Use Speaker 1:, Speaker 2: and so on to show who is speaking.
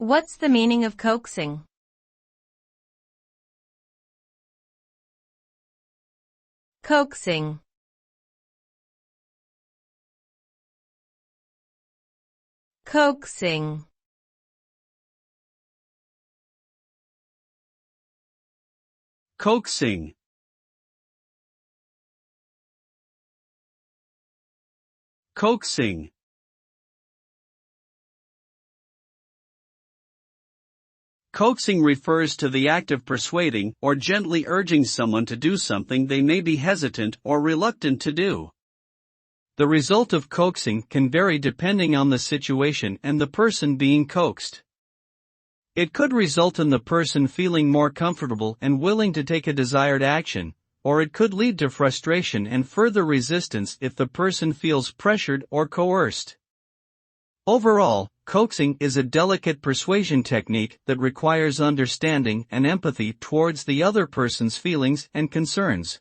Speaker 1: What's the meaning of coaxing? Coaxing. Coaxing.
Speaker 2: Coaxing. Coaxing. Coaxing refers to the act of persuading or gently urging someone to do something they may be hesitant or reluctant to do. The result of coaxing can vary depending on the situation and the person being coaxed. It could result in the person feeling more comfortable and willing to take a desired action, or it could lead to frustration and further resistance if the person feels pressured or coerced. Overall, coaxing is a delicate persuasion technique that requires understanding and empathy towards the other person's feelings and concerns.